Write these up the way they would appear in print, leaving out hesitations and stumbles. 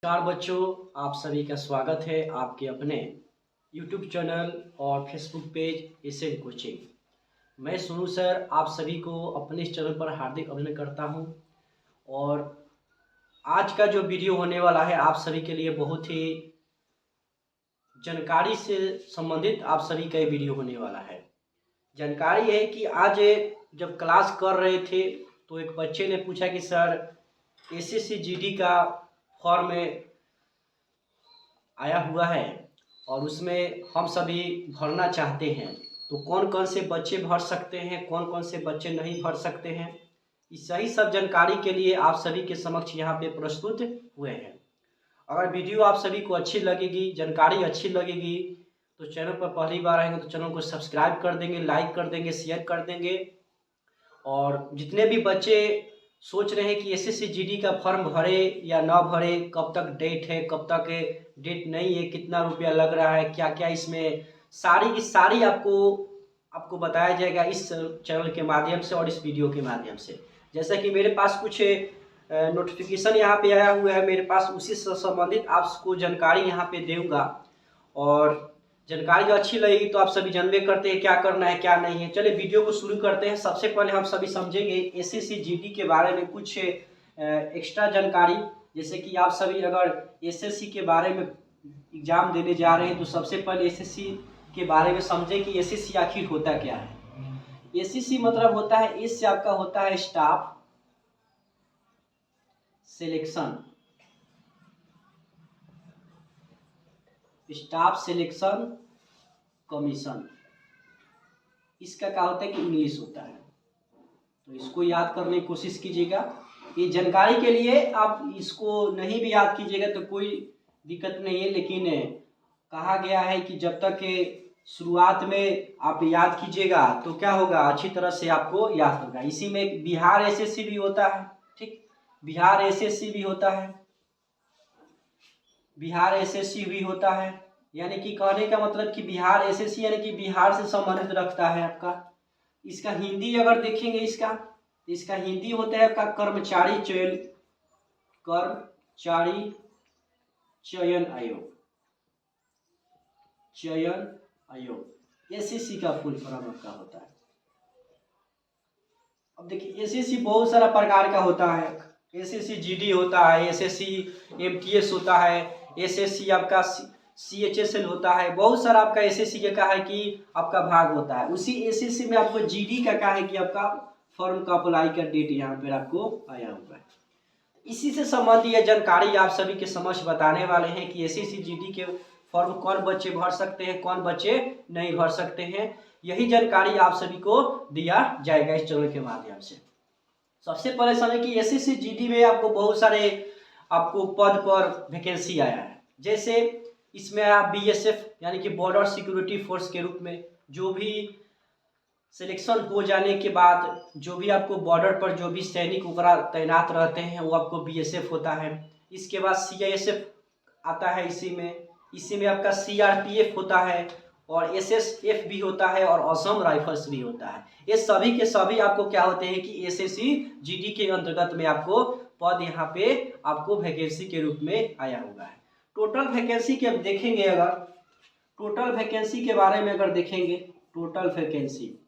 नमस्कार बच्चों, आप सभी का स्वागत है आपके अपने YouTube चैनल और फेसबुक पेज एसएन कोचिंग। मैं सोनू सर आप सभी को अपने इस चैनल पर हार्दिक अभिनंदन करता हूं। और आज का जो वीडियो होने वाला है आप सभी के लिए बहुत ही जानकारी से संबंधित आप सभी का ये वीडियो होने वाला है। जानकारी है कि आज जब क्लास कर रहे थे तो एक बच्चे ने पूछा कि सर एसएससी जीडी का फॉर्म आया हुआ है और उसमें हम सभी भरना चाहते हैं, तो कौन कौन से बच्चे भर सकते हैं, कौन कौन से बच्चे नहीं भर सकते हैं। इस सही सब जानकारी के लिए आप सभी के समक्ष यहाँ पे प्रस्तुत हुए हैं। अगर वीडियो आप सभी को अच्छी लगेगी, जानकारी अच्छी लगेगी, तो चैनल पर पहली बार आएंगे तो चैनल को सब्सक्राइब कर देंगे, लाइक कर देंगे, शेयर कर देंगे। और जितने भी बच्चे सोच रहे हैं कि एसएससी जीडी का फॉर्म भरे या ना भरे, कब तक डेट है, कब तक डेट नहीं है, कितना रुपया लग रहा है, क्या क्या इसमें सारी की सारी आपको बताया जाएगा इस चैनल के माध्यम से और इस वीडियो के माध्यम से। जैसा कि मेरे पास कुछ नोटिफिकेशन यहाँ पे आया हुआ है मेरे पास, उसी से संबंधित आपको जानकारी यहाँ पे दूंगा। और जानकारी जो अच्छी लगेगी तो आप सभी जानबे करते हैं क्या करना है क्या नहीं है। चलिए वीडियो को शुरू करते हैं। सबसे पहले हम सभी समझेंगे एसएससी जीडी के बारे में कुछ एक्स्ट्रा जानकारी। जैसे कि आप सभी अगर एसएससी के बारे में एग्जाम देने जा रहे हैं तो सबसे पहले एसएससी के बारे में समझें कि एसएससी आखिर होता क्या है। एसएससी मतलब होता है, एस से आपका होता है staff selection, staff selection commission. इसका क्या होता है कि इंग्लिश होता है, तो इसको याद करने की कोशिश कीजिएगा। ये जानकारी के लिए आप इसको नहीं भी याद कीजिएगा तो कोई दिक्कत नहीं है, लेकिन कहा गया है कि जब तक शुरुआत में आप याद कीजिएगा तो क्या होगा, अच्छी तरह से आपको याद होगा। इसी में बिहार एसएससी भी होता है, ठीक, बिहार एसएससी भी होता है, बिहार एसएससी भी होता है। यानी कि कहने का मतलब कि बिहार एसएससी यानी कि बिहार से संबंधित रखता है आपका। इसका हिंदी अगर देखेंगे इसका हिंदी होता है आपका कर्मचारी चयन आयोग, एसएससी का फुल फॉर्म आपका होता है। अब देखिए एसएससी बहुत सारा प्रकार का होता है। एसएससी जीडी होता है, एसएससी एमटीएस होता है, एसएससी आपका सीएचएसएल होता है। बहुत सारा आपका एसएससी का है कि आपका भाग होता है। उसी एसएससी में आपको जीडी का क्या है कि आपका फॉर्म का अप्लाई का डेट यहाँ पर आपको आया हुआ है। इसी से संबंधित यह जानकारी आप सभी के समक्ष बताने वाले हैं कि एसएससी जीडी के फॉर्म कौन बच्चे भर सकते हैं, कौन बच्चे नहीं भर सकते हैं। यही जानकारी आप सभी को दिया जाएगा इस चैनल के माध्यम से। सबसे पहले समझे कि एसएससी जीडी में आपको बहुत सारे आपको पद पर वैकेंसी आया है। जैसे इसमें आप बीएसएफ यानी कि बॉर्डर सिक्योरिटी फोर्स के रूप में जो भी सिलेक्शन हो जाने के बाद जो भी आपको बॉर्डर पर जो भी सैनिक वगैरह तैनात रहते हैं वो आपको बीएसएफ होता है। इसके बाद सीआईएसएफ आता है, इसी में आपका सीआरपीएफ होता है और एसएसएफ भी होता है और असम राइफल्स भी होता है। ये सभी के सभी आपको क्या होते हैं कि एसएससी जीडी के अंतर्गत में आपको पद यहाँ पे आपको वैकेंसी के रूप में आया हुआ है। टोटल वैकेंसी के देखेंगे, अगर टोटल वैकेंसी के बारे में अगर देखेंगे, टोटल वैकेंसी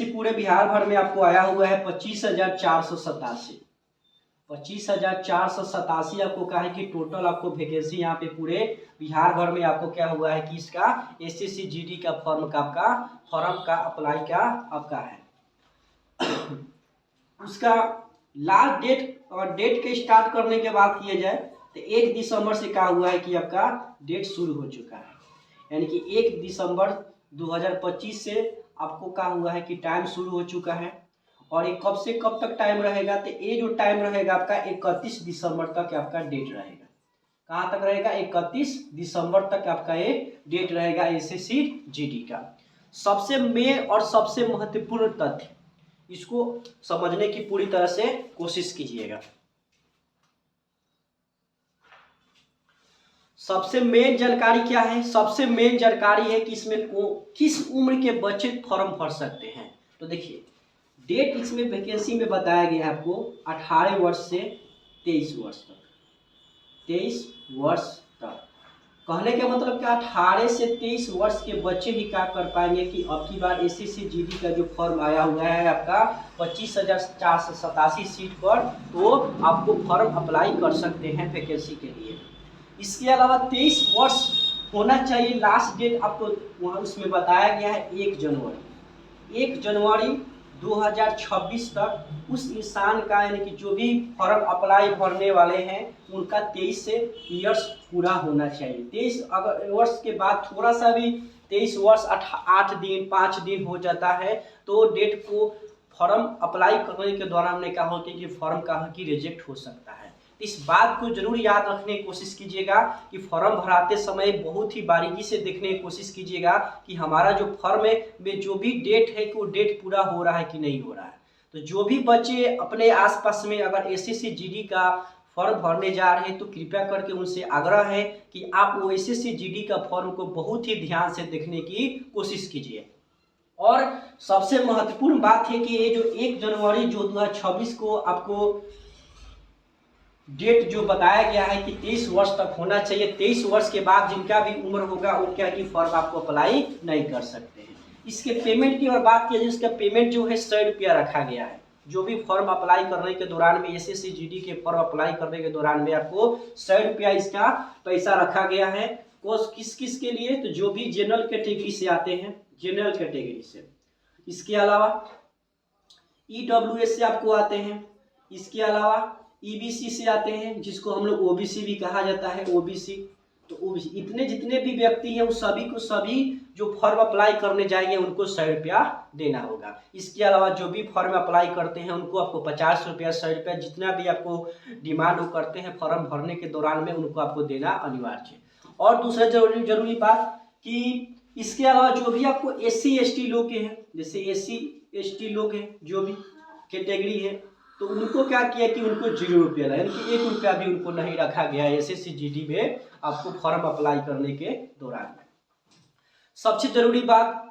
पूरे बिहार भर में आपको आया हुआ है 25,487 आपको कहा है कि टोटल आपको वैकेंसी यहाँ पे पूरे बिहार भर में आपको क्या हुआ है कि इसका एसएससी जीडी का फॉर्म का अप्लाई का आपका है। उसका लास्ट डेट और डेट के स्टार्ट करने के बाद किया जाए तो 1 दिसंबर से क्या हुआ है कि आपका डेट शुरू हो चुका है। यानी कि 1 दिसंबर 2025 से आपको क्या हुआ है कि टाइम शुरू हो चुका है। और ये कब से कब तक टाइम रहेगा, तो ये जो टाइम रहेगा आपका 31 दिसंबर तक आपका डेट रहेगा। कहाँ तक रहेगा, 31 दिसंबर तक आपका ये डेट रहेगा एसएससी जीडी का। सबसे मेन और सबसे महत्वपूर्ण तथ्य, इसको समझने की पूरी तरह से कोशिश कीजिएगा। सबसे मेन जानकारी क्या है, सबसे मेन जानकारी है कि इसमें किस उम्र के बच्चे फॉर्म भर सकते हैं। तो देखिए डेट इसमें वैकेंसी में बताया गया है आपको 18 वर्ष से 23 वर्ष तक, 23 वर्ष तक। कहने का मतलब क्या, 18 से 23 वर्ष के बच्चे ही क्या कर पाएंगे कि अब की बार एसएससी जीडी का जो फॉर्म आया हुआ है आपका 25,487 सीट पर, तो आपको फॉर्म अप्लाई कर सकते हैं वैकेंसी के लिए। इसके अलावा 23 वर्ष होना चाहिए लास्ट डेट, आपको वहाँ उसमें बताया गया है 1 जनवरी, 1 जनवरी 2026 तक उस इंसान का, यानी कि जो भी फॉर्म अप्लाई भरने वाले हैं उनका 23 से ईयर्स पूरा होना चाहिए। 23 अगर वर्ष के बाद थोड़ा सा भी 23 वर्ष 8 दिन 5 दिन हो जाता है तो डेट को फॉर्म अप्लाई करने के दौरान हमने कहा होती है कि फॉर्म कहाँ की रिजेक्ट हो सकता है। इस बात को जरूर याद रखने की कोशिश कीजिएगा कि फॉर्म भराते समय बहुत ही बारीकी से देखने की कोशिश कीजिएगा कि हमारा जो फॉर्म में जो भी डेट है कि वो डेट पूरा हो रहा है कि नहीं हो रहा है। तो जो भी बच्चे अपने आसपास में अगर एसएससी जीडी का फॉर्म भरने जा रहे हैं तो कृपया करके उनसे आग्रह है कि आप वो एसएससी जीडी का फॉर्म को बहुत ही ध्यान से देखने की कोशिश कीजिए। और सबसे महत्वपूर्ण बात है कि ये जो 1 जनवरी जो 2026 को आपको डेट जो बताया गया है कि 23 वर्ष तक होना चाहिए, 23 वर्ष के बाद जिनका भी उम्र होगा उनका की फॉर्म आपको अप्लाई नहीं कर सकते हैं। इसके पेमेंट की और बात किया जाए, इसका पेमेंट जो है 100 रुपया रखा गया है। जो भी फॉर्म अप्लाई करने के दौरान में एसएससी जीडी के फॉर्म अप्लाई करने के दौरान में आपको 100 रुपया इसका पैसा रखा गया है। कोर्स किस किस के लिए, तो जो भी जनरल कैटेगरी से आते हैं, जनरल कैटेगरी से, इसके अलावा ईडब्ल्यूएस से आपको आते हैं, इसके अलावा ईबीसी से आते हैं जिसको हम लोग ओबीसी भी कहा जाता है, ओबीसी। तो ओबीसी इतने जितने भी व्यक्ति हैं वो सभी को सभी जो फॉर्म अप्लाई करने जाएंगे उनको 100 रुपया देना होगा। इसके अलावा जो भी फॉर्म अप्लाई करते हैं उनको आपको 50 रुपया 100 रुपया जितना भी आपको डिमांड वो करते हैं फॉर्म भरने के दौरान में उनको आपको देना अनिवार्य है। और दूसरा जरूरी बात कि इसके अलावा जो भी आपको SC ST लोग के हैं, जैसे SC ST लोग हैं जो भी कैटेगरी है, तो उनको क्या किया कि उनको 0 रुपया लगा, यानी कि 1 रुपया भी उनको नहीं रखा गया है एसएससी जीडी में आपको फॉर्म अप्लाई करने के दौरान में। सबसे जरूरी बात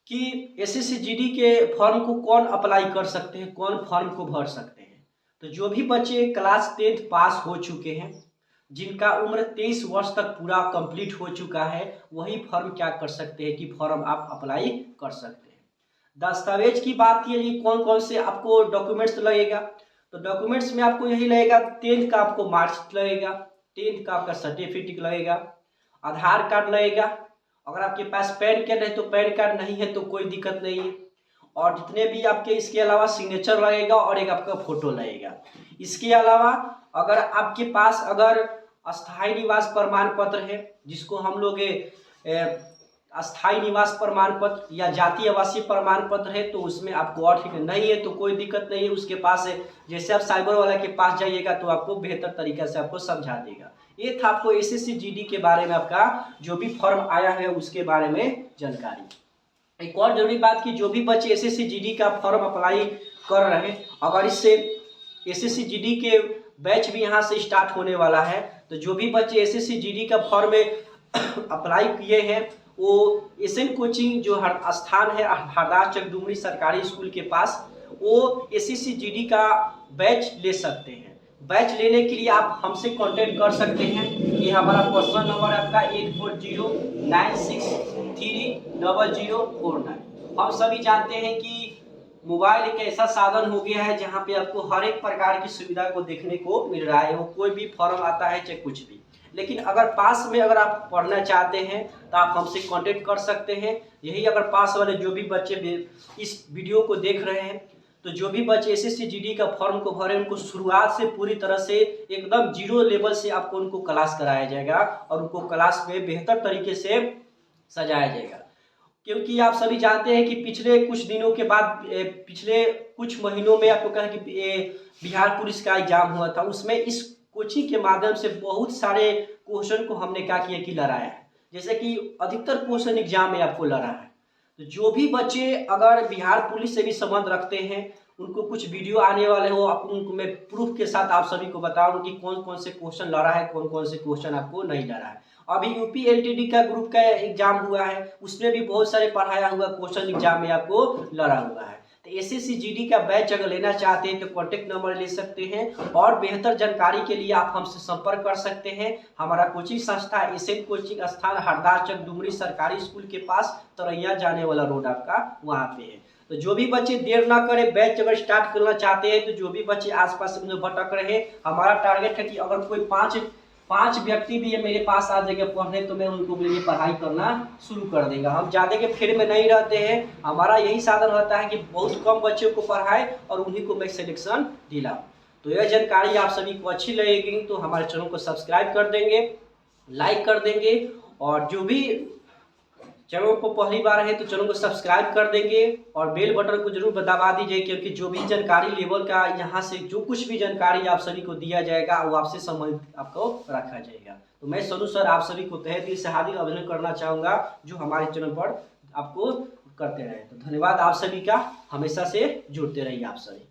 कि एसएससी जीडी के फॉर्म को कौन अप्लाई कर सकते हैं, कौन फॉर्म को भर सकते हैं। तो जो भी बच्चे क्लास 10th पास हो चुके हैं, जिनका उम्र 23 वर्ष तक पूरा कंप्लीट हो चुका है, वही फॉर्म क्या कर सकते हैं कि फॉर्म आप अप्लाई कर सकते हैं। दस्तावेज की बात की जाए कौन कौन से आपको डॉक्यूमेंट्स लगेगा, तो डॉक्यूमेंट्स में आपको यही लगेगा 10th का आपको मार्कशीट लगेगा, 10th का आपका सर्टिफिकेट लगेगा, आधार कार्ड लगेगा। अगर आपके पास पैन कार्ड है तो पैन कार्ड, नहीं है तो कोई दिक्कत नहीं है। और जितने भी आपके इसके अलावा सिग्नेचर लगेगा और एक आपका फोटो लगेगा। इसके अलावा अगर आपके पास अगर अस्थायी निवास प्रमाण पत्र है, जिसको हम लोग अस्थायी निवास प्रमाण पत्र या जातीय आवासीय प्रमाण पत्र है, तो उसमें आपको और ठीक नहीं है तो कोई दिक्कत नहीं है, उसके पास है। जैसे आप साइबर वाला के पास जाइएगा तो आपको बेहतर तरीके से आपको समझा देगा। ये था आपको एसएससी जीडी के बारे में आपका जो भी फॉर्म आया है उसके बारे में जानकारी। एक और जरूरी बात कि जो भी बच्चे एसएससी जीडी का फॉर्म अप्लाई कर रहे हैं, अगर इससे एसएससी जीडी के बैच भी यहाँ से स्टार्ट होने वाला है, तो जो भी बच्चे एसएससी जीडी का फॉर्म अप्लाई किए हैं वो एसएन कोचिंग जो हर स्थान है हरदास चक डुमरी सरकारी स्कूल के पास, वो एसएससी जीडी का बैच ले सकते हैं। बैच लेने के लिए आप हमसे कांटेक्ट कर सकते हैं। ये हमारा पर्सनल नंबर है आपका 8409630049। हम सभी जानते हैं कि मोबाइल एक ऐसा साधन हो गया है जहाँ पे आपको हर एक प्रकार की सुविधा को देखने को मिल रहा है, वो कोई भी फॉर्म आता है चाहे कुछ भी। लेकिन अगर पास में अगर आप पढ़ना चाहते हैं तो आप हमसे कांटेक्ट कर सकते हैं। यही अगर पास वाले जो भी बच्चे इस वीडियो को देख रहे हैं, तो जो भी बच्चे एसएससी जीडी का फॉर्म को भरे उनको शुरुआत से पूरी तरह से एकदम 0 लेवल से आपको उनको क्लास कराया जाएगा और उनको क्लास में बेहतर तरीके से सजाया जाएगा। क्योंकि आप सभी जानते हैं कि पिछले कुछ दिनों के बाद पिछले कुछ महीनों में आपको कहा कि बिहार पुलिस का एग्जाम हुआ था, उसमें इस कोचिंग के माध्यम से बहुत सारे क्वेश्चन को हमने क्या किया कि लड़ाया है। जैसे कि अधिकतर क्वेश्चन एग्जाम में आपको लड़ा है। तो जो भी बच्चे अगर बिहार पुलिस से भी संबंध रखते हैं, उनको कुछ वीडियो आने वाले हो, उनको मैं प्रूफ के साथ आप सभी को बताऊंगा कि कौन कौन से क्वेश्चन लड़ा है, कौन कौन से क्वेश्चन आपको नहीं लड़ा है। अभी यूपी एलटीडी का ग्रुप का एग्जाम हुआ है, उसमें भी बहुत सारे पढ़ाया हुआ क्वेश्चन एग्जाम में आपको लड़ा हुआ है। तो एसएससी जीडी का बैच अगर लेना चाहते हैं तो कॉन्टेक्ट नंबर ले सकते हैं और बेहतर जानकारी के लिए आप हमसे संपर्क कर सकते हैं। हमारा कोचिंग संस्था एसएम कोचिंग स्थान हरदार चक डुमरी सरकारी स्कूल के पास तरैया जाने वाला रोड आपका वहाँ पे है। तो जो भी बच्चे देर ना करें, बैच अगर स्टार्ट करना चाहते हैं तो जो भी बच्चे आसपास में भटक रहे हैं, हमारा टारगेट है कि अगर कोई पाँच व्यक्ति भी ये मेरे पास आ जाएंगे पढ़ने तो मैं उनको लिए पढ़ाई करना शुरू कर देगा। हम ज़्यादा के फेर में नहीं रहते हैं, हमारा यही साधन रहता है कि बहुत कम बच्चों को पढ़ाए और उन्हीं को मैं सिलेक्शन दिलाऊं। तो यह जानकारी आप सभी को अच्छी लगेगी तो हमारे चैनल को सब्सक्राइब कर देंगे, लाइक कर देंगे और जो भी चैनल को पहली बार है तो चैनल को सब्सक्राइब कर देंगे और बेल बटन को जरूर दबा दीजिए, क्योंकि जो भी जानकारी लेवल का यहाँ से जो कुछ भी जानकारी आप सभी को दिया जाएगा वो आपसे संबंधित आपको रखा जाएगा। तो मैं सोनू सर आप सभी को तहे दिल से हार्दिक अभिनंदन करना चाहूँगा जो हमारे चैनल पर आपको करते रहे। तो धन्यवाद आप सभी का, हमेशा से जुड़ते रहिए आप सभी।